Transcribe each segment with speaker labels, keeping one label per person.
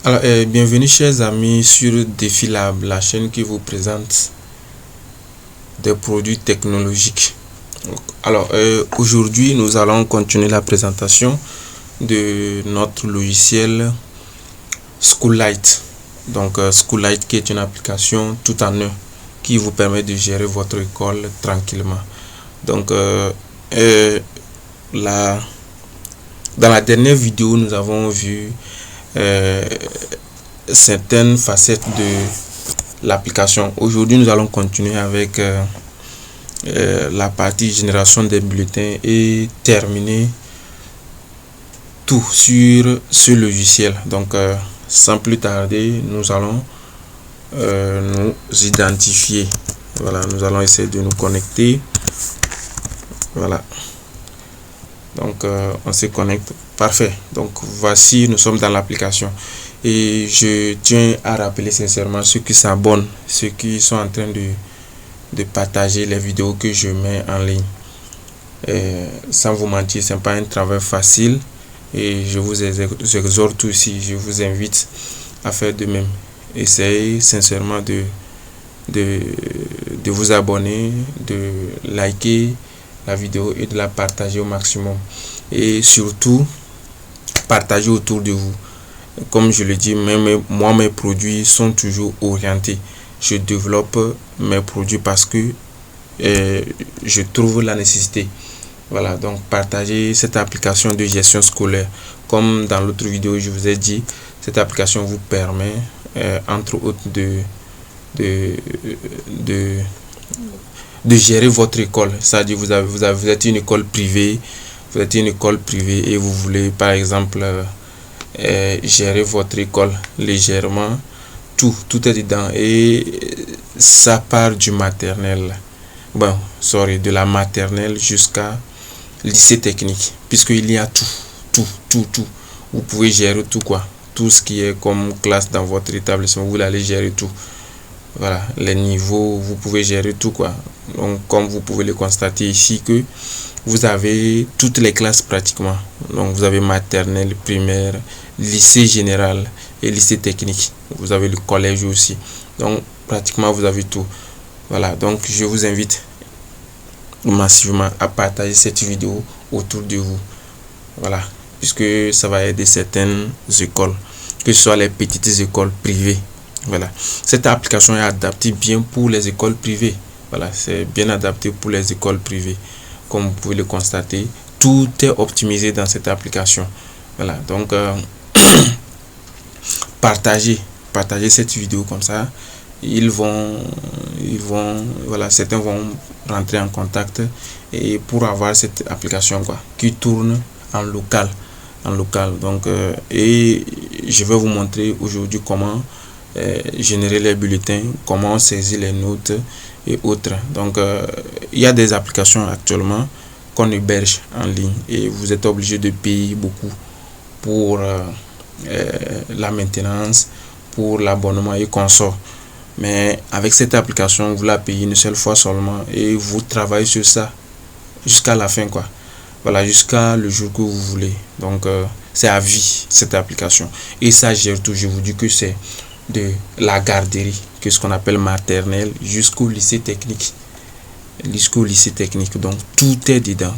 Speaker 1: Alors, bienvenue chers amis sur DefiLab, la chaîne qui vous présente des produits technologiques. Alors, aujourd'hui, nous allons continuer la présentation de notre logiciel Schoollight. Donc, Schoollight qui est une application tout en un qui vous permet de gérer votre école tranquillement. Donc, dans la dernière vidéo, nous avons vu certaines facettes de l'application. Aujourd'hui, nous allons continuer avec la partie génération des bulletins et terminer tout sur ce logiciel. Donc, sans plus tarder, nous allons nous identifier. Voilà, nous allons essayer de nous connecter. Voilà. Donc, on se connecte. Parfait. Donc, voici, nous sommes dans l'application. Et je tiens à rappeler sincèrement ceux qui s'abonnent, ceux qui sont en train de partager les vidéos que je mets en ligne. Sans vous mentir, ce n'est pas un travail facile. Et je vous exhorte aussi, je vous invite à faire de même. Essayez sincèrement de vous abonner, de liker la vidéo et de la partager au maximum. Et surtout, partagez autour de vous. Comme je le dis, même moi, mes produits sont toujours orientés. Je développe mes produits parce que je trouve la nécessité. Voilà, donc partagez cette application de gestion scolaire. Comme dans l'autre vidéo, je vous ai dit, cette application vous permet, entre autres, de gérer votre école. C'est-à-dire, vous êtes une école privée. Vous êtes une école privée et vous voulez, par exemple, gérer votre école légèrement. Tout est dedans. Et ça part du maternel. Bon, de la maternelle jusqu'à lycée technique. Puisqu'il y a tout. Vous pouvez gérer tout, quoi. Tout ce qui est comme classe dans votre établissement, vous allez gérer tout. Voilà, les niveaux, vous pouvez gérer tout, quoi. Donc, comme vous pouvez le constater ici, que vous avez toutes les classes pratiquement. Donc, vous avez maternelle, primaire, lycée général et lycée technique. Vous avez le collège aussi. Donc, pratiquement, vous avez tout. Voilà, donc je vous invite massivement à partager cette vidéo autour de vous. Voilà, puisque ça va aider certaines écoles, que ce soit les petites écoles privées. Voilà, cette application est adaptée bien pour les écoles privées. Voilà, c'est bien adapté pour les écoles privées. Comme vous pouvez le constater, tout est optimisé dans cette application. Voilà, donc partagez cette vidéo comme ça. Voilà, certains vont rentrer en contact et pour avoir cette application, quoi, qui tourne en local. Donc, et je vais vous montrer aujourd'hui comment générer les bulletins, comment saisir les notes et autres. Donc, il y a des applications actuellement qu'on héberge en ligne et vous êtes obligé de payer beaucoup pour la maintenance, pour l'abonnement et consorts. Mais avec cette application, vous la payez une seule fois seulement et vous travaillez sur ça jusqu'à la fin, quoi. Voilà, jusqu'à le jour que vous voulez. Donc, c'est à vie cette application. Et ça gère tout. Je vous dis que c'est de la garderie, que ce qu'on appelle maternelle, jusqu'au lycée technique. Donc, tout est dedans.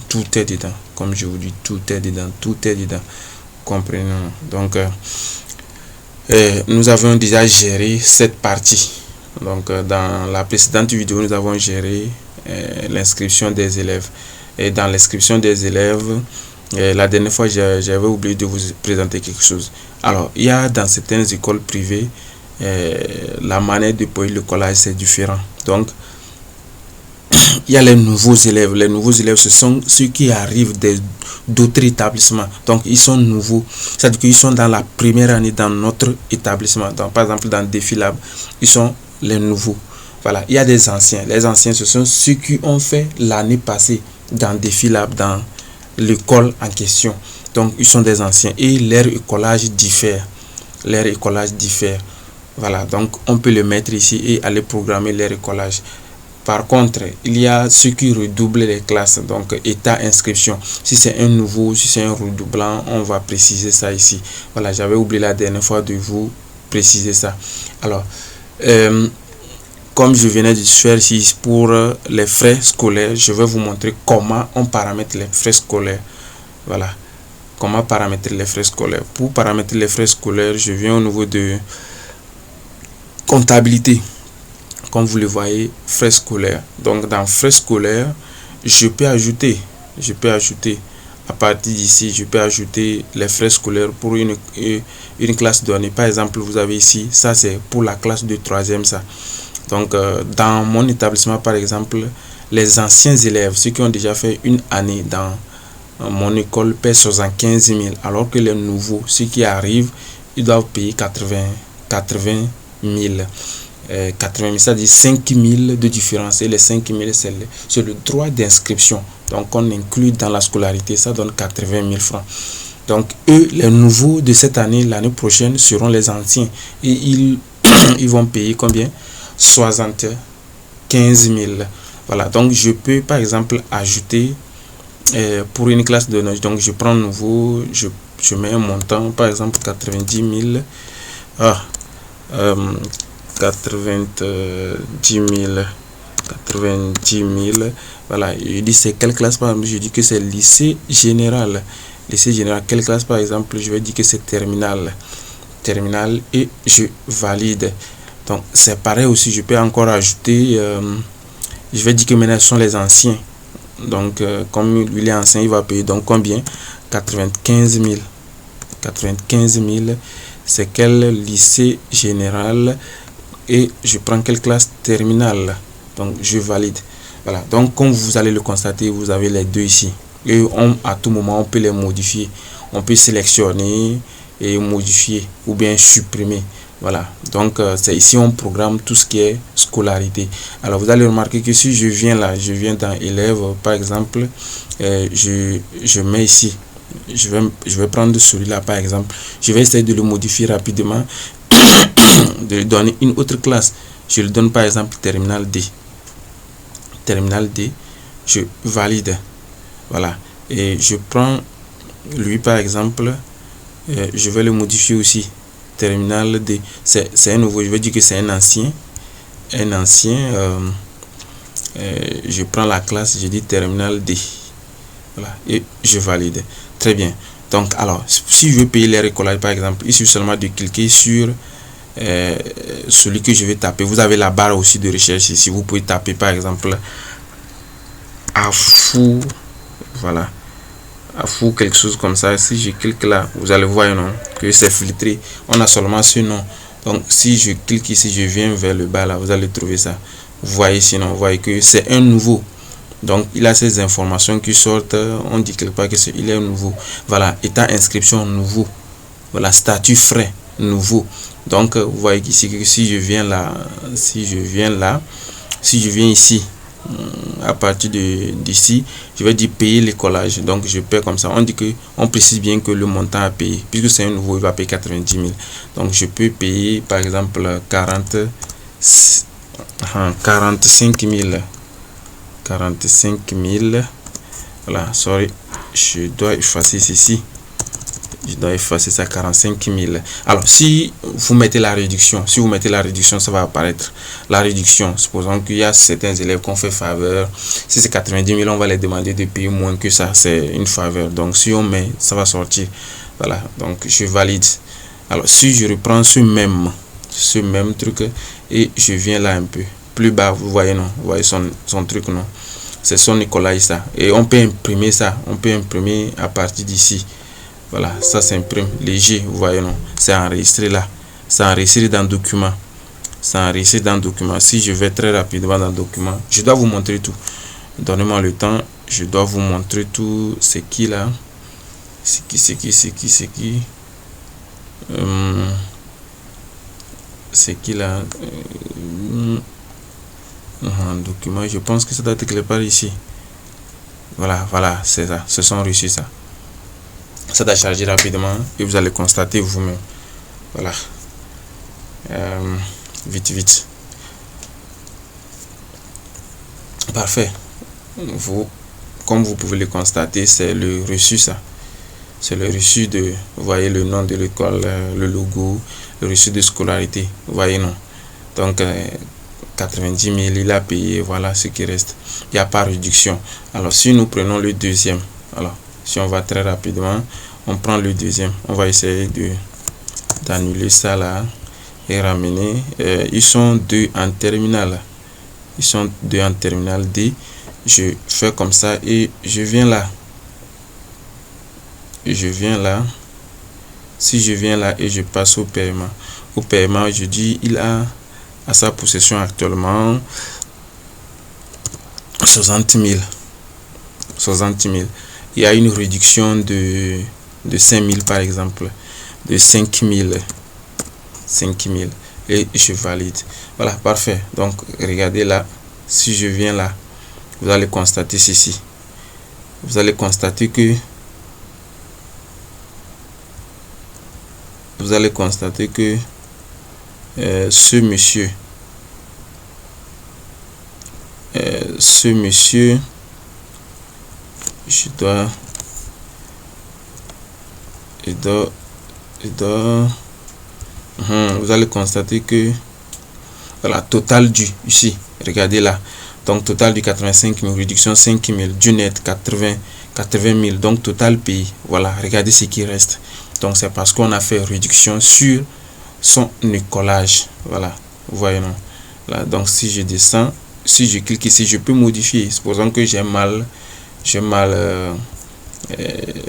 Speaker 1: Comme je vous dis, tout est dedans. Comprenons. Donc, nous avons déjà géré cette partie. Donc, dans la précédente vidéo, nous avons géré l'inscription des élèves. Et dans l'inscription des élèves, la dernière fois, j'avais oublié de vous présenter quelque chose. Alors, il y a dans certaines écoles privées, la manière de payer le collage, c'est différent. Donc, il y a les nouveaux élèves. Les nouveaux élèves, ce sont ceux qui arrivent d'autres établissements. Donc, ils sont nouveaux. C'est-à-dire qu'ils sont dans la première année dans notre établissement. Donc, par exemple, dans DefiLab, ils sont les nouveaux. Voilà. Il y a des anciens. Les anciens, ce sont ceux qui ont fait l'année passée dans DefiLab, dans l'école en question. Donc, ils sont des anciens. Et leur écolage diffère. Voilà. Donc, on peut le mettre ici et aller programmer leur écolage. Par contre, il y a ceux qui redoublent les classes, donc état inscription. Si c'est un nouveau, si c'est un redoublant, on va préciser ça ici. Voilà, j'avais oublié la dernière fois de vous préciser ça. Alors, comme je venais de faire ici pour les frais scolaires, je vais vous montrer comment on paramètre les frais scolaires. Voilà, comment paramétrer les frais scolaires. Pour paramétrer les frais scolaires, je viens au niveau de comptabilité. Comme vous le voyez, frais scolaires. Donc dans frais scolaires, je peux ajouter à partir d'ici, je peux ajouter les frais scolaires pour une classe donnée. Par exemple, vous avez ici, ça c'est pour la classe de 3e, ça. Donc dans mon établissement, par exemple, les anciens élèves, ceux qui ont déjà fait une année dans mon école, paient 75 000, alors que les nouveaux, ceux qui arrivent, ils doivent payer 80 000. 80 000, ça dit 5 000 de différence, et les 5 000 c'est le droit d'inscription, donc on inclut dans la scolarité, ça donne 80 000 francs. Donc eux, les nouveaux de cette année, l'année prochaine seront les anciens, et ils vont payer combien? 75 000. Voilà, donc je peux par exemple ajouter pour une classe de neige. Donc je prends nouveau, je mets un montant, par exemple 90 000. 90 000. Voilà, je dis c'est quelle classe? Par exemple, je dis que c'est lycée général. Lycée général, quelle classe? Par exemple, je vais dire que c'est terminal, et je valide. Donc c'est pareil aussi, je peux encore ajouter, je vais dire que maintenant ce sont les anciens. Donc comme lui il est ancien, il va payer donc combien? 95 000. 95 000, c'est quel lycée général? Et je prends quelle classe? Terminale. Donc je valide. Voilà, donc comme vous allez le constater, vous avez les deux ici, et à tout moment on peut les modifier. On peut sélectionner et modifier ou bien supprimer. Voilà, donc c'est ici on programme tout ce qui est scolarité. Alors vous allez remarquer que si je viens là, je viens dans élèves par exemple, je mets ici, je vais prendre celui-là par exemple, je vais essayer de le modifier rapidement, de lui donner une autre classe. Je lui donne par exemple terminal D. Terminal D, je valide. Voilà, et je prends lui par exemple, je vais le modifier aussi. Terminal D, c'est un nouveau, je vais dire que c'est un ancien. Je prends la classe, je dis terminal D. Voilà, et je valide. Très bien. Donc alors, si je veux payer les recollages par exemple, il suffit seulement de cliquer sur celui que je vais taper. Vous avez la barre aussi de recherche ici, vous pouvez taper par exemple Afou, voilà, Afou, quelque chose comme ça. Si je clique là, vous allez voir non, que c'est filtré, on a seulement ce nom. Donc si je clique ici, je viens vers le bas là, vous allez trouver ça. Vous voyez, sinon vous voyez que c'est un nouveau. Donc il a ces informations qui sortent, on dit quelque part que il est nouveau. Voilà, état inscription nouveau. Voilà, statut frais nouveau. Donc vous voyez ici que si je viens là, si je viens ici, à partir d'ici, je vais dire payer les collages. Donc je paie comme ça. On dit que on précise bien que le montant à payer, puisque c'est un nouveau, il va payer 90 000. Donc je peux payer par exemple 45 000. 45 000. Voilà, sorry, je dois effacer ceci. Je dois effacer ça, 45 000. Alors si vous mettez la réduction, ça va apparaître la réduction. Supposons qu'il y a certains élèves qu'on fait faveur. Si c'est 90 000, on va les demander de payer moins que ça, c'est une faveur. Donc si on met, ça va sortir. Voilà, donc je valide. Alors si je reprends ce même truc et je viens là un peu plus bas, vous voyez non, vous voyez son truc non, c'est son Nicolas ça, et on peut imprimer ça, à partir d'ici. Voilà, ça s'imprime léger, vous voyez non, c'est enregistré là, c'est enregistré dans document, si je vais très rapidement dans document, je dois vous montrer tout, donnez-moi le temps, je dois vous montrer tout. C'est qui là, c'est qui là, document, je pense que ça doit être quelque part ici. Voilà, c'est ça, ce sont reçus ça. Ça doit charger rapidement et vous allez constater vous-même. Voilà, vite. Parfait. Comme vous pouvez le constater, c'est le reçu, ça. C'est le reçu de, vous voyez le nom de l'école, le logo, le reçu de scolarité. Vous voyez, non. Donc, 90 000, il a payé, voilà ce qui reste. Il n'y a pas réduction. Alors, si nous prenons le deuxième, alors, si on va très rapidement, on prend le deuxième. On va essayer d'annuler ça là et ramener. Ils sont deux en terminale. Ils sont deux en terminale D. Je fais comme ça et je viens là. Je viens là. Si je viens là et je passe au paiement. Au paiement, je dis il a à sa possession actuellement 60 000. 60 000. Il y a une réduction de 5 000 par exemple. De 5 000. 5 000. Et je valide. Voilà, parfait. Donc, regardez là. Si je viens là, vous allez constater ceci. Vous allez constater que ce monsieur je dois vous allez constater que voilà, total dû ici, regardez là, donc total du 85 000, réduction 5 000, du net 80 000, donc total pays, voilà, regardez ce qui reste. Donc c'est parce qu'on a fait réduction sur son écolage, voilà, vous voyez, non, là. Donc si je descends, si je clique ici, je peux modifier. Supposons que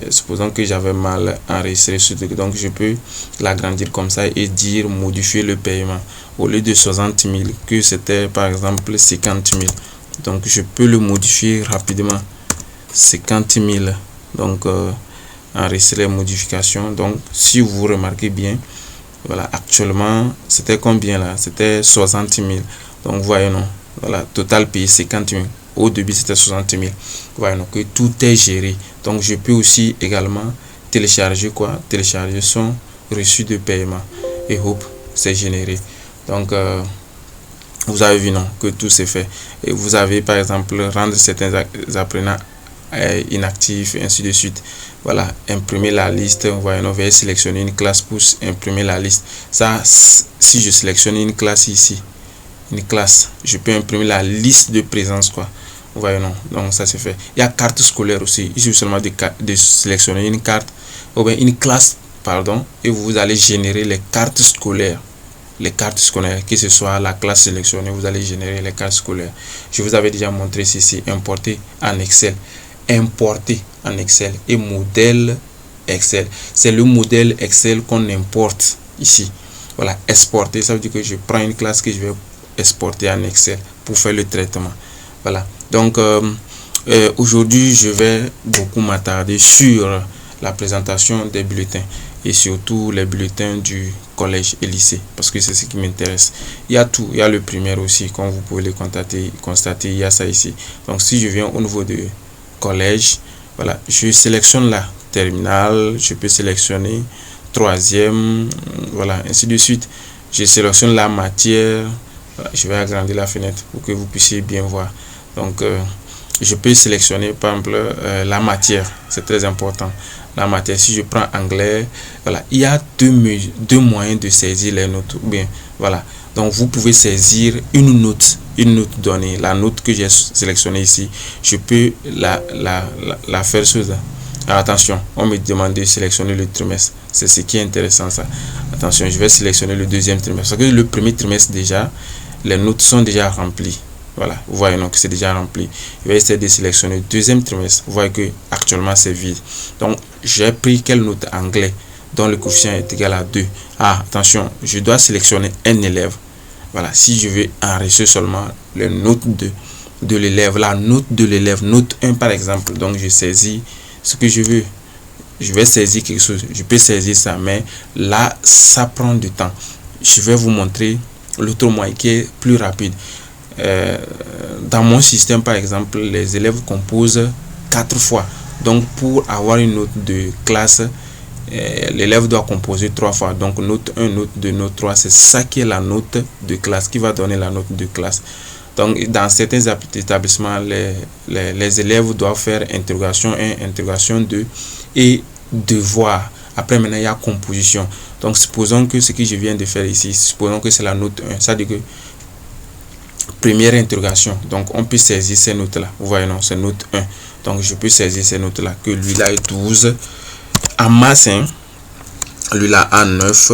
Speaker 1: supposons que j'avais mal enregistré ce truc, donc je peux l'agrandir comme ça et dire modifier le paiement. Au lieu de 60 000 que c'était par exemple 50 000, donc je peux le modifier rapidement. 50 000, donc enregistrer les modifications. Donc si vous remarquez bien, voilà, actuellement c'était combien là? C'était 60 000. Donc voyez, non, voilà, total payé 50 000. Au début c'était 60 000. Voilà, donc tout est géré. Donc je peux aussi également télécharger télécharger son reçu de paiement et hop, c'est généré. Donc vous avez vu, non, que tout s'est fait. Et vous avez par exemple rendre certains apprenants inactifs et ainsi de suite. Voilà, imprimer la liste. Vous voyez, on va sélectionner une classe pour imprimer la liste. Ça, si je sélectionne une classe ici, une classe, je peux imprimer la liste de présence, quoi. Vous voyez, non, donc ça c'est fait. Il y a carte scolaire aussi. Il suffit seulement de sélectionner une carte ou bien une classe, pardon, et vous allez générer les cartes scolaires. Les cartes scolaires, que ce soit la classe sélectionnée, vous allez générer les cartes scolaires. Je vous avais déjà montré ceci, importer en Excel. Importer en Excel et modèle Excel. C'est le modèle Excel qu'on importe ici. Voilà, exporter, ça veut dire que je prends une classe que je vais exporter en Excel pour faire le traitement. Voilà, donc aujourd'hui je vais beaucoup m'attarder sur la présentation des bulletins et surtout les bulletins du collège et lycée, parce que c'est ce qui m'intéresse. Il y a tout, il y a le primaire aussi, comme vous pouvez le constater, il y a ça ici. Donc si je viens au niveau de collège, voilà, je sélectionne la terminale, je peux sélectionner troisième, voilà, ainsi de suite. Je sélectionne la matière, voilà, je vais agrandir la fenêtre pour que vous puissiez bien voir. Donc je peux sélectionner par exemple la matière, c'est très important. La matière, si je prends anglais, voilà, il y a deux moyens de saisir les notes. Bien, voilà, donc vous pouvez saisir une note donnée, la note que j'ai sélectionnée ici, je peux la faire sous. Alors, attention, on me demande de sélectionner le trimestre, c'est ce qui est intéressant, ça. Attention, je vais sélectionner le deuxième trimestre, parce que le premier trimestre déjà, les notes sont déjà remplies. Voilà, vous voyez, donc c'est déjà rempli. Je vais essayer de sélectionner le deuxième trimestre. Vous voyez que actuellement c'est vide. Donc j'ai pris quelle note? Anglais, dont le coefficient est égal à 2. Ah, attention, je dois sélectionner un élève. Voilà, si je veux enregistrer seulement les notes de l'élève, la note de l'élève, note 1 par exemple. Donc je saisis ce que je veux. Je vais saisir quelque chose. Je peux saisir ça, mais là ça prend du temps. Je vais vous montrer l'autre moyen qui est plus rapide. Dans mon système par exemple, les élèves composent 4 fois. Donc pour avoir une note de classe, l'élève doit composer 3 fois. Donc note 1, note 2, note 3, c'est ça qui est la note de classe, qui va donner la note de classe. Donc, dans certains établissements, les élèves doivent faire interrogation 1, interrogation 2 et devoir. Après, maintenant, il y a composition. Donc, supposons que ce que je viens de faire ici, supposons que c'est la note 1. Ça veut dire que première interrogation. Donc, on peut saisir ces notes-là. Vous voyez, non, c'est note 1. Donc, je peux saisir ces notes-là. Que lui-là est 12. En masse, hein, lui-là a 9.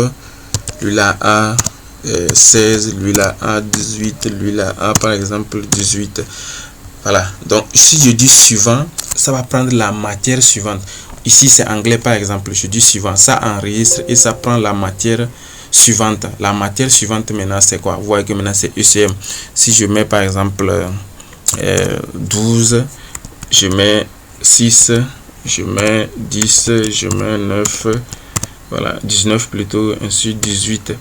Speaker 1: Lui-là a 16. Lui-là a 18. Lui-là a, par exemple, 18. Voilà. Donc, si je dis suivant, ça va prendre la matière suivante. Ici, c'est anglais, par exemple. Je dis suivant. Ça enregistre et ça prend la matière suivante. La matière suivante, maintenant, c'est quoi? Vous voyez que maintenant, c'est ECM. Si je mets, par exemple, 12, je mets 6, je mets 10, je mets 9, voilà, 19 plutôt, ainsi 18.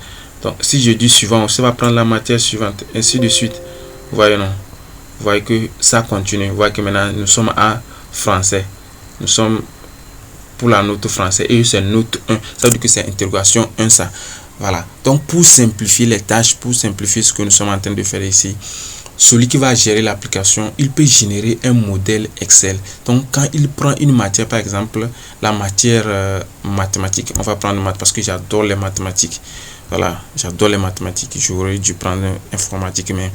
Speaker 1: Donc, si je dis suivant, ça va prendre la matière suivante, ainsi de suite. Vous voyez, non? Vous voyez que ça continue. Vous voyez que maintenant, nous sommes à français. Nous sommes pour la note français et c'est note 1. Ça veut dire que c'est interrogation 1, ça. Voilà. Donc, pour simplifier les tâches, pour simplifier ce que nous sommes en train de faire ici, celui qui va gérer l'application, il peut générer un modèle Excel. Donc, quand il prend une matière, par exemple, la matière mathématique, on va prendre maths parce que j'adore les mathématiques. Voilà, j'adore les mathématiques. J'aurais dû prendre informatique, mais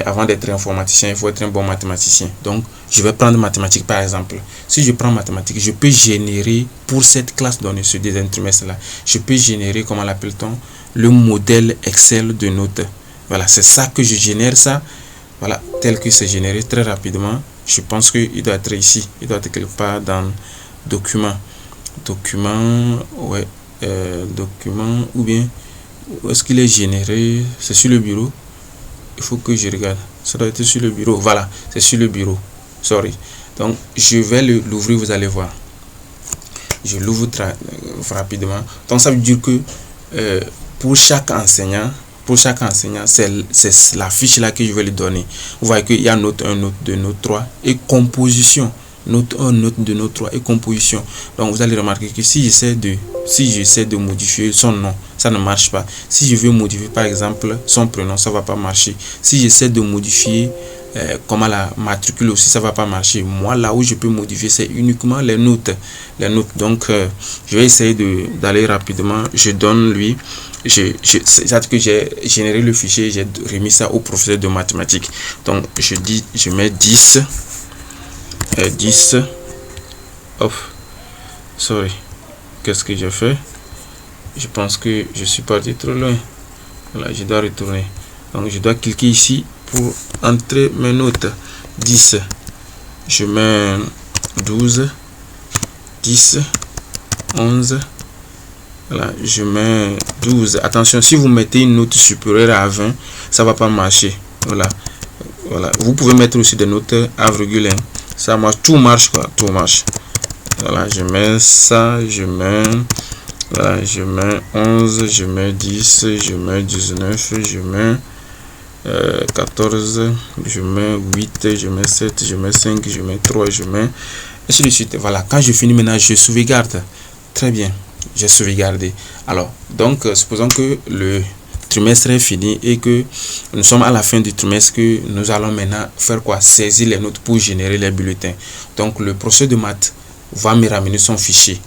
Speaker 1: avant d'être informaticien, il faut être un bon mathématicien. Donc, je vais prendre mathématiques par exemple. Si je prends mathématiques, je peux générer pour cette classe donnée sur des trimestres là, je peux générer, comment l'appelle-t-on, le modèle Excel de notes. Voilà, c'est ça que je génère ça. Voilà, tel que c'est généré très rapidement. Je pense qu'il doit être ici. Il doit être quelque part dans document. Document, ouais, document, ou bien, où est-ce qu'il est généré? C'est sur le bureau. Il faut que je regarde. Ça doit être sur le bureau. Voilà, c'est sur le bureau. Sorry. Donc, je vais l'ouvrir, vous allez voir. Je l'ouvre rapidement. Donc, ça veut dire que pour chaque enseignant, c'est la fiche là que je vais lui donner. Vous voyez qu'il y a note 1, note 2, note 3 et composition. Note 1, note 2, note 3 et composition. Donc, vous allez remarquer que si j'essaie de modifier son nom, ça ne marche pas. Si je veux modifier, par exemple, son prénom, ça va pas marcher. Si j'essaie de modifier comment la matricule aussi, ça va pas marcher. Moi, là où je peux modifier, c'est uniquement les notes. Donc, je vais essayer d'aller rapidement. Je donne lui. C'est que j'ai généré le fichier, j'ai remis ça au professeur de mathématiques. Donc, je mets 10. 10. Hop. Sorry. Qu'est-ce que j'ai fait? Je pense que je suis parti trop loin. Voilà, je dois retourner. Donc, je dois cliquer ici pour entrer mes notes. 10. Je mets 12. 10. 11. Voilà, je mets 12. Attention, si vous mettez une note supérieure à 20, ça va pas marcher. Voilà. Voilà. Vous pouvez mettre aussi des notes à virgule. Ça marche, tout marche quoi, tout marche. Voilà, je mets ça, voilà, je mets 11, je mets 10, je mets 19, je mets 14, je mets 8, je mets 7, je mets 5, je mets 3, je mets ainsi de suite. Voilà, quand je finis maintenant, je sauvegarde. Très bien, j'ai sauvegardé. Alors, donc, supposons que le trimestre est fini et que nous sommes à la fin du trimestre, que nous allons maintenant faire quoi? Saisir les notes pour générer les bulletins. Donc, le professeur de maths va me ramener son fichier.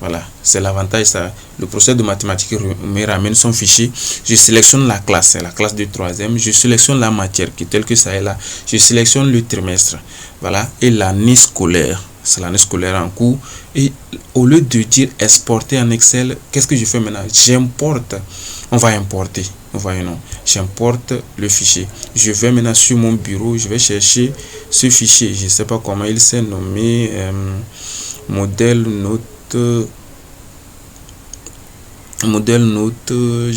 Speaker 1: Voilà, c'est l'avantage ça. Le professeur de mathématiques me ramène son fichier. Je sélectionne la classe, c'est la classe de 3e. Je sélectionne la matière qui est telle que ça est là. Je sélectionne le trimestre. Voilà, et l'année scolaire. C'est l'année scolaire en cours. Et au lieu de dire exporter en Excel, qu'est-ce que je fais maintenant? J'importe. On va importer. Vous voyez, non? J'importe le fichier. Je vais maintenant sur mon bureau. Je vais chercher ce fichier. Je ne sais pas comment il s'est nommé. Modèle note. Je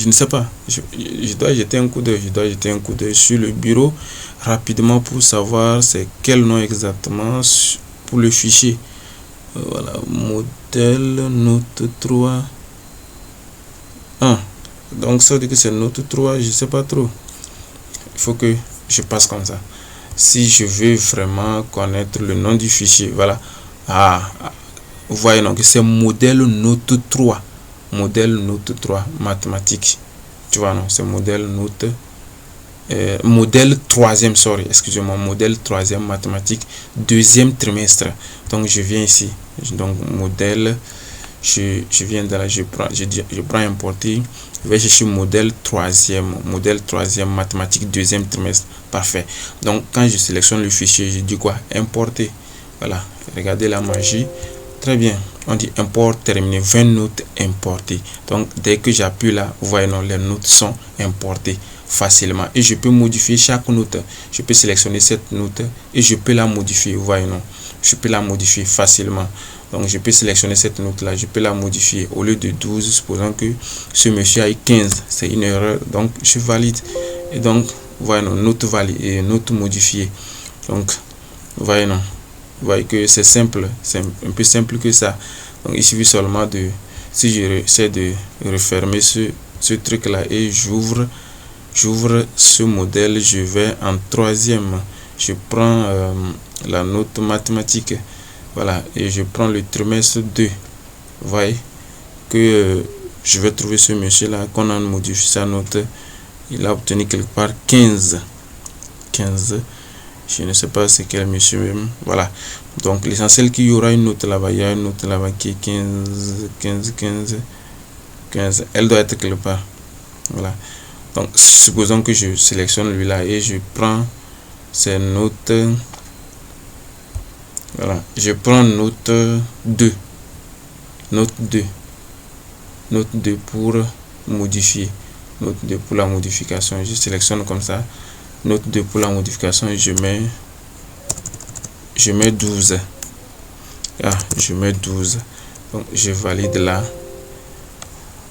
Speaker 1: ne sais pas. Je dois jeter un coup d'œil. Sur le bureau rapidement pour savoir c'est quel nom exactement pour le fichier. Voilà, modèle note 3. Donc ça veut dire que c'est note 3, je sais pas trop. Il faut que je passe comme ça. Si je veux vraiment connaître le nom du fichier, voilà. Vous voyez donc c'est modèle note 3. Modèle note 3 mathématiques. Tu vois non, c'est modèle note modèle troisième, excusez-moi, modèle troisième mathématiques, deuxième trimestre. Donc je viens ici, donc modèle, je viens de là, je prends importer, je vais chercher modèle troisième mathématiques, deuxième trimestre. Parfait. Donc quand je sélectionne le fichier, je dis quoi? Importer. Voilà, regardez la magie. Très bien, on dit import terminé, 20 notes importées. Donc dès que j'appuie là, vous voyez, non, les notes sont importées facilement et je peux modifier chaque note. Je peux sélectionner cette note et je peux la modifier. Vous voyez, non, je peux la modifier facilement. Donc je peux sélectionner cette note là, je peux la modifier. Au lieu de 12, supposons que ce monsieur a eu 15, c'est une erreur, donc je valide. Et donc vous voyez, non, note validée, note modifiée. Donc vous voyez, non, vous voyez que c'est simple, c'est un peu simple que ça. Donc il suffit seulement de, si je essaie de refermer ce truc là et j'ouvre ce modèle, je vais en troisième, je prends la note mathématique, voilà, et je prends le trimestre 2. Vous voyez que je vais trouver ce monsieur là, qu'on a modifié sa note, il a obtenu quelque part 15. Je ne sais pas c'est quel monsieur même. Voilà. Donc l'essentiel qu'il y aura une note là-bas. Il y a une note là-bas qui est 15. Elle doit être quelque part. Voilà. Donc supposons que je sélectionne lui là et je prends ces notes. Voilà. Je prends note 2. Note 2 pour modifier. Note 2 pour la modification. Je sélectionne comme ça. Note 2 pour la modification, je mets 12. Je mets 12. Donc je valide là.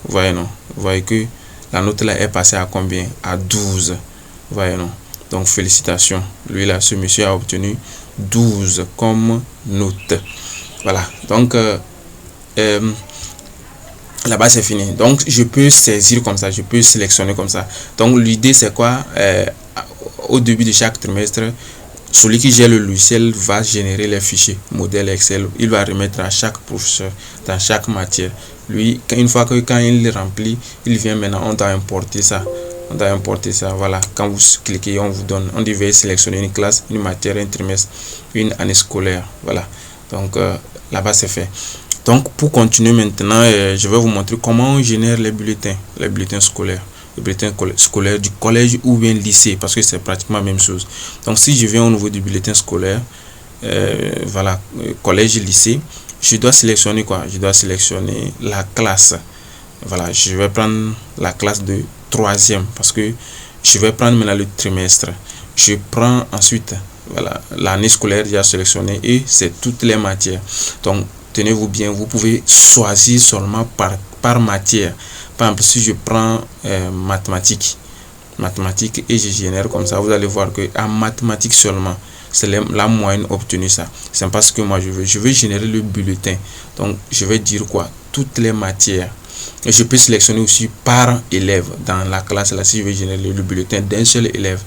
Speaker 1: Vous voyez, non, vous voyez que la note là est passée à combien? À 12. Vous voyez, non. Donc félicitations, lui là, ce monsieur a obtenu 12 comme note. Voilà. Donc là-bas c'est fini. Donc je peux saisir comme ça, je peux sélectionner comme ça. Donc l'idée c'est quoi? Au début de chaque trimestre, celui qui gère le logiciel va générer les fichiers modèle Excel. Il va remettre à chaque professeur dans chaque matière. Lui, une fois que quand il remplit, il vient maintenant, on doit importer ça. Voilà. Quand vous cliquez, on vous donne, on devait sélectionner une classe, une matière, un trimestre, une année scolaire. Voilà. Donc là-bas c'est fait. Donc pour continuer maintenant, je vais vous montrer comment on génère les bulletins scolaires. Le bulletin scolaire du collège ou bien lycée, parce que c'est pratiquement la même chose. Donc si je viens au niveau du bulletin scolaire, voilà, collège lycée, je dois sélectionner quoi? Je dois sélectionner la classe. Voilà, je vais prendre la classe de troisième parce que je vais prendre maintenant le trimestre. Je prends ensuite, voilà, l'année scolaire déjà sélectionnée et c'est toutes les matières. Donc tenez-vous bien, vous pouvez choisir seulement par matière. Par exemple, si je prends mathématiques et je génère comme ça, vous allez voir que en mathématiques seulement, c'est la moyenne obtenue ça. C'est pas ce que moi je veux. Je veux générer le bulletin. Donc je vais dire quoi? Toutes les matières. Et je peux sélectionner aussi par élève dans la classe là si je veux générer le bulletin d'un seul élève.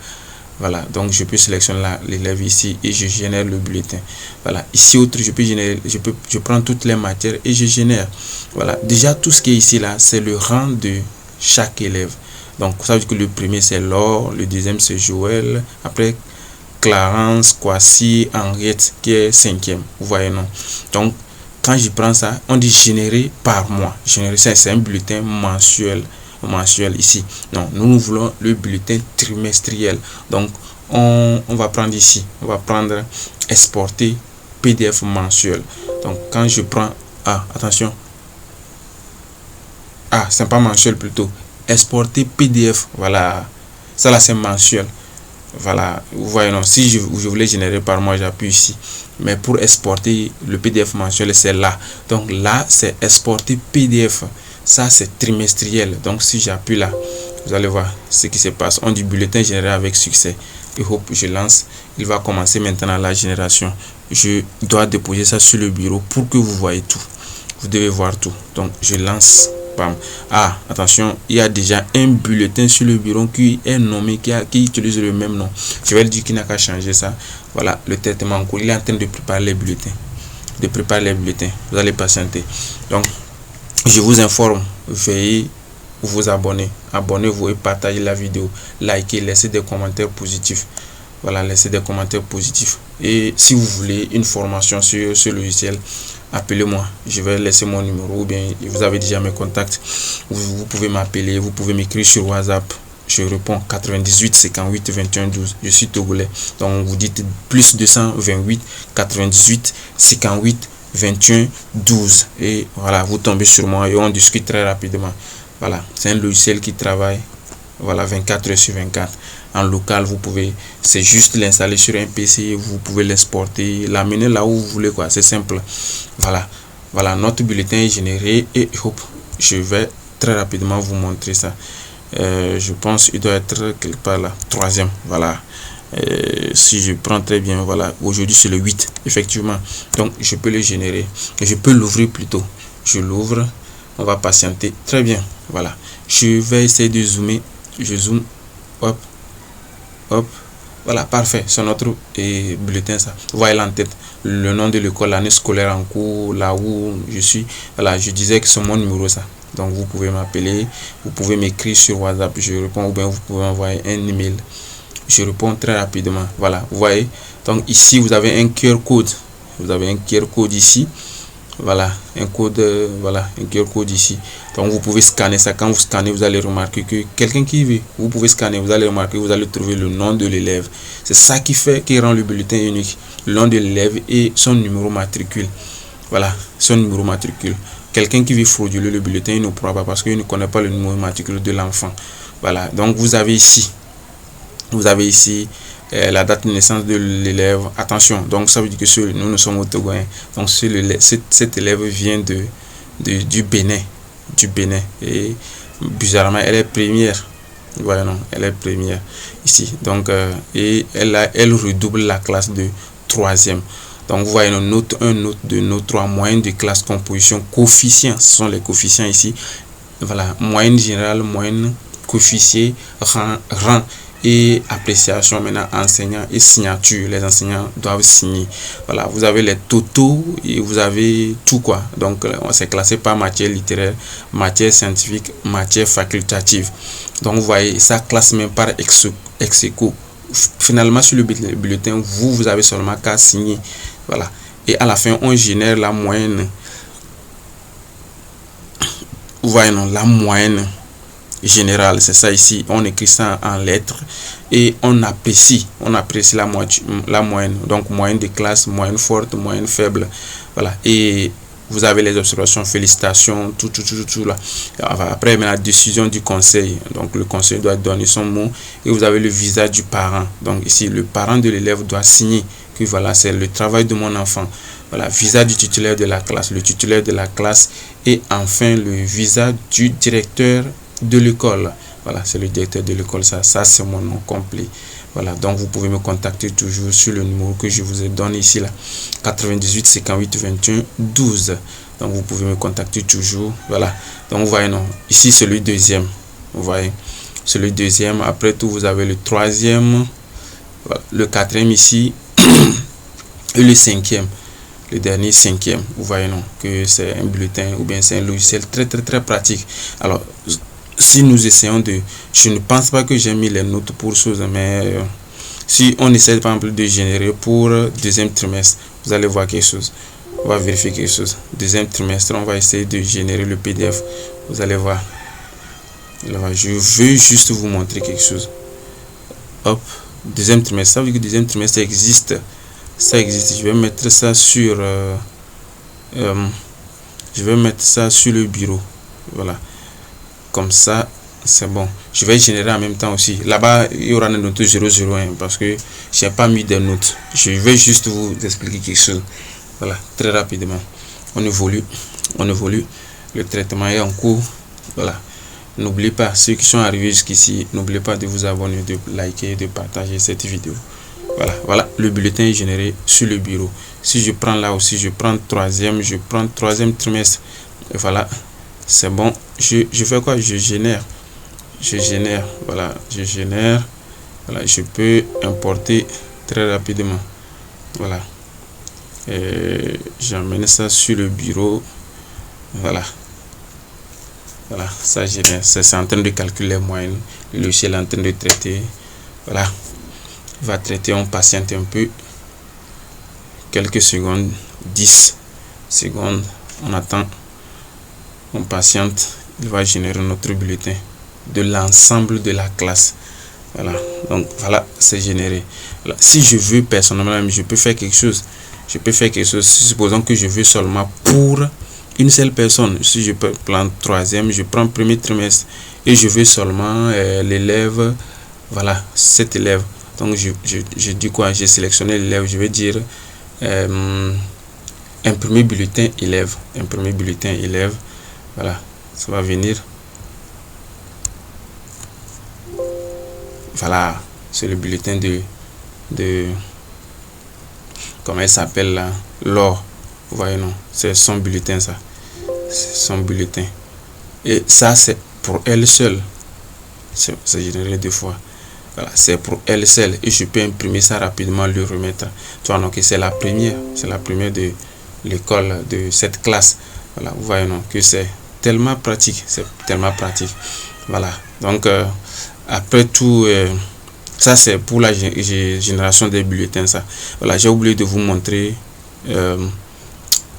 Speaker 1: Voilà, donc je peux sélectionner l'élève ici et je génère le bulletin. Voilà, ici autre, je prends toutes les matières et je génère. Voilà, déjà tout ce qui est ici là, c'est le rang de chaque élève. Donc ça veut dire que le premier c'est Laure, le deuxième c'est Joël, après Clarence, Kwasi, Henriette qui est cinquième. Vous voyez, non? Donc quand je prends ça, on dit générer par mois. Générer, c'est un bulletin mensuel ici. Non, nous voulons le bulletin trimestriel. Donc on va prendre ici, on va prendre exporter PDF mensuel. Donc quand je prends attention, c'est pas mensuel plutôt, exporter PDF. Voilà, ça là c'est mensuel. Voilà, vous voyez, non, si je voulais générer par mois, j'appuie ici, mais pour exporter le PDF mensuel c'est là. Donc là c'est exporter PDF. Ça c'est trimestriel. Donc si j'appuie là, vous allez voir ce qui se passe. On dit bulletin généré avec succès. Et hop, je lance. Il va commencer maintenant la génération. Je dois déposer ça sur le bureau pour que vous voyez tout. Vous devez voir tout. Donc je lance. Bam. Attention, il y a déjà un bulletin sur le bureau qui est nommé, qui utilise le même nom. Je vais le dire qu'il n'a qu'à changer ça. Voilà, le traitement en cours. Il est en train de préparer les bulletins. Vous allez patienter. Donc je vous informe, veuillez vous abonner. Abonnez-vous et partagez la vidéo. Likez, laissez des commentaires positifs. Voilà, laissez des commentaires positifs. Et si vous voulez une formation sur ce logiciel, appelez-moi. Je vais laisser mon numéro, ou bien vous avez déjà mes contacts. Vous pouvez m'appeler, vous pouvez m'écrire sur WhatsApp. Je réponds 98 58 21 12. Je suis togolais. Donc vous dites plus 228 98 58 21 12. Et voilà, vous tombez sur moi et on discute très rapidement. Voilà, c'est un logiciel qui travaille, voilà, 24 heures sur 24. En local, vous pouvez, c'est juste l'installer sur un PC, vous pouvez l'exporter, l'amener là où vous voulez, quoi. C'est simple. Voilà, notre bulletin est généré et hop, je vais très rapidement vous montrer ça. Je pense il doit être quelque part là, troisième. Voilà. Si je prends très bien, voilà, aujourd'hui c'est le 8, effectivement. Donc je peux le générer, je peux l'ouvrir plutôt. Je l'ouvre, on va patienter. Très bien. Voilà, je vais essayer de zoomer. Je zoome, hop, hop. Voilà, parfait, c'est notre bulletin, ça. Vous voyez là en tête le nom de l'école, l'année scolaire en cours, là où je suis. Voilà, je disais que c'est mon numéro, ça. Donc vous pouvez m'appeler, vous pouvez m'écrire sur WhatsApp, je réponds, ou bien vous pouvez envoyer un email, je réponds très rapidement. Voilà, vous voyez. Donc ici vous avez un QR code, vous avez un QR code ici. Voilà, un code, voilà, un QR code ici. Donc vous pouvez scanner ça. Quand vous scannez, vous allez remarquer que quelqu'un qui vit, vous pouvez scanner, vous allez remarquer, vous allez trouver le nom de l'élève. C'est ça qui rend le bulletin unique. Le nom de l'élève et son numéro matricule. Voilà, son numéro matricule. Quelqu'un qui vit frauduleux le bulletin, il ne pourra pas parce qu'il ne connaît pas le numéro matricule de l'enfant. Voilà, donc vous avez ici la date de naissance de l'élève. Attention, donc ça veut dire que nous sommes au Togo. Donc cet élève vient du Bénin. Et bizarrement, elle est première. Voilà, non, elle est première ici. Donc, et elle redouble la classe de troisième. Donc, vous voyez, note 1, note 2, note 3, moyenne de classe, composition, coefficients. Ce sont les coefficients ici. Voilà, moyenne générale, moyenne, coefficient, rang et appréciation. Maintenant, enseignant et signature. Les enseignants doivent signer. Voilà, vous avez les totaux et vous avez tout, quoi. Donc, on s'est classé par matière littéraire, matière scientifique, matière facultative. Donc, vous voyez, ça classe même par ex aequo. Finalement, sur le bulletin, vous avez seulement qu'à signer. Voilà. Et à la fin, on génère la moyenne. Vous voyez, non, la moyenne générale, c'est ça ici. On écrit ça en lettres et on apprécie la moyenne. Donc, moyenne de classe, moyenne forte, moyenne faible. Voilà. Et vous avez les observations, félicitations, tout là. Après, la décision du conseil. Donc, le conseil doit donner son mot et vous avez le visa du parent. Donc, ici, le parent de l'élève doit signer que voilà, c'est le travail de mon enfant. Voilà, visa du titulaire de la classe, le titulaire de la classe et enfin le visa du directeur de l'école. Voilà, c'est le directeur de l'école. Ça c'est mon nom complet. Voilà, donc vous pouvez me contacter toujours sur le numéro que je vous ai donné ici là, 98 58 21 12. Donc vous pouvez me contacter toujours. Voilà, donc vous voyez, non, ici c'est le deuxième. Vous voyez, c'est le deuxième. Après tout, vous avez le troisième, voilà, le quatrième ici et le cinquième, le dernier cinquième. Vous voyez, non, que c'est un bulletin ou bien c'est un logiciel très pratique. Alors, si nous essayons je ne pense pas que j'ai mis les notes pour choses, mais si on essaie par exemple de générer pour deuxième trimestre, vous allez voir quelque chose. On va vérifier quelque chose. Deuxième trimestre, on va essayer de générer le PDF. Vous allez voir. Je veux juste vous montrer quelque chose. Hop, deuxième trimestre. Ça veut dire que deuxième trimestre existe. Ça existe. Je vais mettre ça sur le bureau. Voilà, comme ça c'est bon. Je vais générer en même temps aussi. Là-bas il y aura une note 001 parce que j'ai pas mis des notes. Je vais juste vous expliquer quelque chose. Voilà, très rapidement. On évolue. Le traitement est en cours. Voilà, n'oubliez pas, ceux qui sont arrivés jusqu'ici, n'oubliez pas de vous abonner, de liker, de partager cette vidéo. Voilà, le bulletin est généré sur le bureau. Si je prends là aussi, je prends troisième trimestre. Et voilà, c'est bon. Je fais quoi? Je génère. Voilà, je génère. Voilà, je peux importer très rapidement. Voilà. Et j'emmène ça sur le bureau. Voilà. Voilà, ça génère, c'est en train de calculer les moyennes. Le logiciel est en train de traiter. Voilà, il va traiter, on patiente un peu. Quelques secondes, 10 secondes, on attend, on patiente. Il va générer notre bulletin de l'ensemble de la classe. Voilà, donc voilà, c'est généré. Voilà. Si je veux personnellement, je peux faire quelque chose. Supposons que je veux seulement pour une seule personne. Si je prends troisième, je prends premier trimestre et je veux seulement l'élève, voilà, cet élève. Donc je dis quoi? J'ai sélectionné l'élève, je vais dire imprimer bulletin élève. Imprimer bulletin élève. Voilà, ça va venir. Voilà, c'est le bulletin de comment elle s'appelle là, Laure. Vous voyez, non, c'est son bulletin, ça. C'est son bulletin. Et ça, c'est pour elle seule. C'est généré 2 fois. Voilà, c'est pour elle seule. Et je peux imprimer ça rapidement, le remettre. Tu vois, donc c'est la première. C'est la première de l'école, de cette classe. Voilà, vous voyez, non, que c'est tellement pratique. C'est tellement pratique. Voilà, donc après tout, ça c'est pour la génération des bulletins. Ça, voilà, j'ai oublié de vous montrer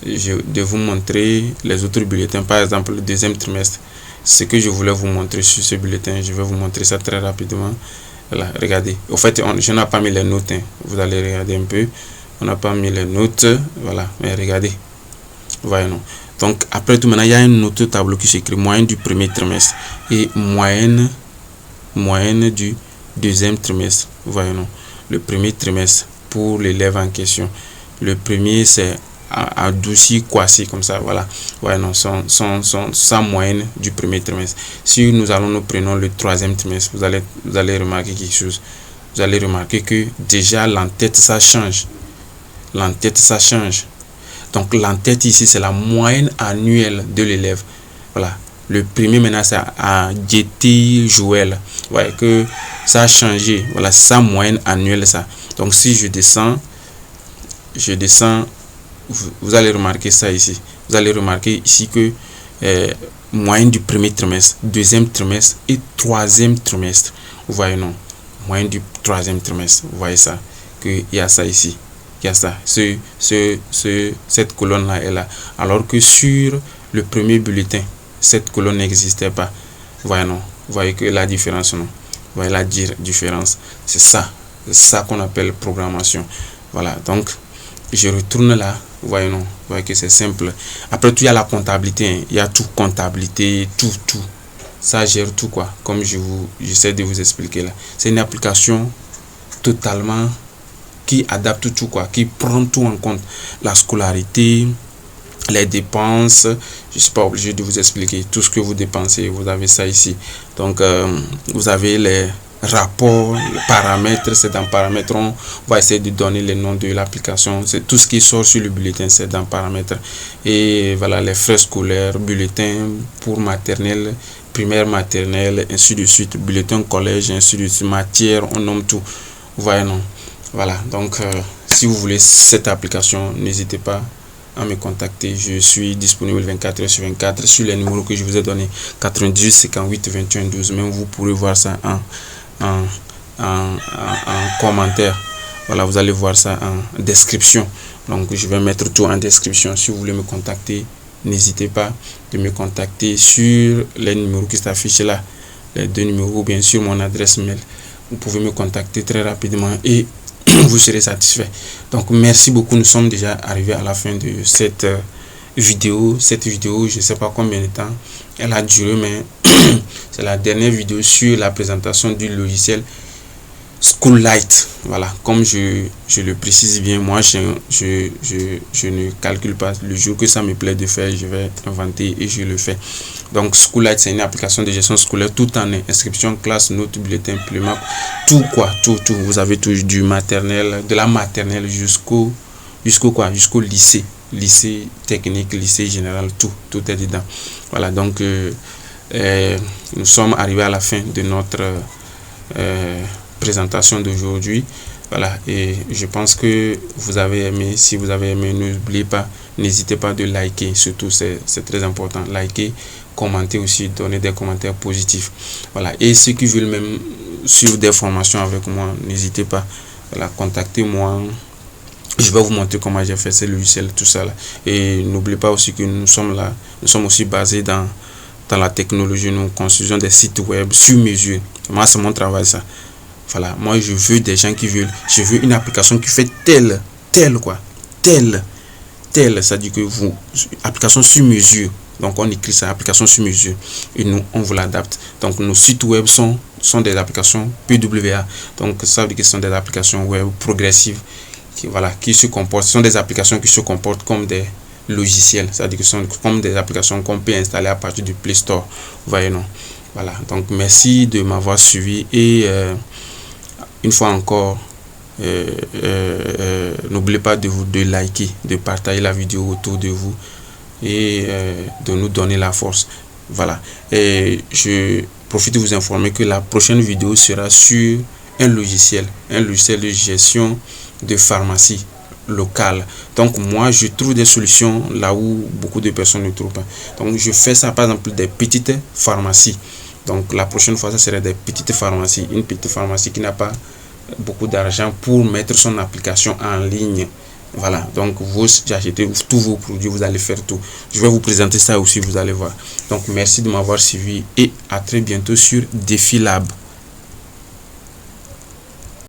Speaker 1: les autres bulletins. Par exemple, le deuxième trimestre, ce que je voulais vous montrer sur ce bulletin, je vais vous montrer ça très rapidement. Voilà, regardez, au fait je n'ai pas mis les notes, hein. Vous allez regarder un peu, on n'a pas mis les notes. Voilà, mais regardez, voyez, non. Donc après tout, maintenant il y a un autre tableau qui s'écrit moyenne du premier trimestre et moyenne du deuxième trimestre. Vous voyez, non, le premier trimestre pour l'élève en question, le premier c'est adouci quasi comme ça. Voilà, ouais, non, sa moyenne du premier trimestre. Si nous prenons le troisième trimestre, vous allez remarquer quelque chose. Vous allez remarquer que déjà l'entête ça change. Donc l'entête ici c'est la moyenne annuelle de l'élève. Voilà, le premier maintenant c'est à Jetty Joël. Vous voyez que ça a changé. Voilà, sa moyenne annuelle ça. Donc si je descends, vous allez remarquer ça ici. Vous allez remarquer ici que moyenne du premier trimestre, deuxième trimestre et troisième trimestre. Vous voyez, non, moyenne du troisième trimestre. Vous voyez ça, qu'il y a ça ici. Il y a ça. Cette colonne là est là. Alors que sur le premier bulletin, cette colonne n'existait pas. Vous voyez, non. Vous voyez que la différence, non. Vous voyez la différence. C'est ça. C'est ça qu'on appelle programmation. Voilà. Donc, je retourne là. Vous voyez, non. Vous voyez que c'est simple. Après tout, il y a la comptabilité. Hein. Il y a tout, comptabilité, tout. Ça gère tout, quoi. Comme j'essaie de vous expliquer là. C'est une application totalement qui adapte tout, quoi. Qui prend tout en compte. La scolarité, les dépenses. Je ne suis pas obligé de vous expliquer tout ce que vous dépensez. Vous avez ça ici. Donc, vous avez les rapports, les paramètres. C'est dans paramètres. On va essayer de donner les noms de l'application. C'est tout ce qui sort sur le bulletin. C'est dans paramètres. Et voilà, les frais scolaires, bulletin pour maternelle, primaire, maternelle, ainsi de suite. Bulletin collège, ainsi de suite. Matière, on nomme tout. Vous voyez, non? Voilà. Donc, si vous voulez cette application, n'hésitez pas à me contacter. Je suis disponible 24 heures sur 24 sur les numéros que je vous ai donné, 98 58 21 12. Même vous pourrez voir ça en commentaire. Voilà, vous allez voir ça en description. Donc je vais mettre tout en description. Si vous voulez me contacter, n'hésitez pas de me contacter sur les numéros qui s'affichent là, les 2 numéros, bien sûr mon adresse mail. Vous pouvez me contacter très rapidement et vous serez satisfait. Donc merci beaucoup. Nous sommes déjà arrivés à la fin de cette vidéo. Je ne sais pas combien de temps elle a duré, mais c'est la dernière vidéo sur la présentation du logiciel Schoollight. Voilà, comme je le précise bien, moi je ne calcule pas. Le jour que ça me plaît de faire, je vais inventer et je le fais. Donc Schoollight, c'est une application de gestion scolaire tout en inscription, classe, notes, bulletin, imprimant, tout, quoi, tout. Vous avez tout, du maternel, de la maternelle jusqu'au lycée technique, lycée général, tout est dedans. Voilà, donc nous sommes arrivés à la fin de notre présentation d'aujourd'hui. Voilà, et je pense que vous avez aimé. Si vous avez aimé, n'oubliez pas, n'hésitez pas de liker, surtout c'est très important, liker, commenter aussi, donner des commentaires positifs. Voilà. Et ceux qui veulent même suivre des formations avec moi, n'hésitez pas. Voilà, contactez-moi. Je vais vous montrer comment j'ai fait ces logiciels, tout ça là. Et n'oubliez pas aussi que nous sommes là, nous sommes aussi basés dans la technologie. Nous construisons des sites web sur mesure. Moi, c'est mon travail, ça. Voilà, moi je veux des gens qui veulent, je veux une application qui fait telle, ça dit que vous, application sur mesure. Donc on écrit ça, application sur mesure, et nous on vous l'adapte. Donc nos sites web sont des applications PWA. Donc ça veut dire que ce sont des applications web progressives qui se comportent, ce sont des applications qui se comportent comme des logiciels, c'est-à-dire que ce sont comme des applications qu'on peut installer à partir du Play Store. Vous voyez, non? Voilà, donc merci de m'avoir suivi et une fois encore, n'oubliez pas de liker, de partager la vidéo autour de vous et de nous donner la force. Voilà, et je profite de vous informer que la prochaine vidéo sera sur un logiciel de gestion de pharmacie locale. Donc moi je trouve des solutions là où beaucoup de personnes ne trouvent pas. Donc je fais ça, par exemple, des petites pharmacies. Donc la prochaine fois, ça serait des petites pharmacies, une petite pharmacie qui n'a pas beaucoup d'argent pour mettre son application en ligne. Voilà, donc vous achetez tous vos produits, vous allez faire tout. Je vais vous présenter ça aussi, vous allez voir. Donc merci de m'avoir suivi et à très bientôt sur Défi Lab.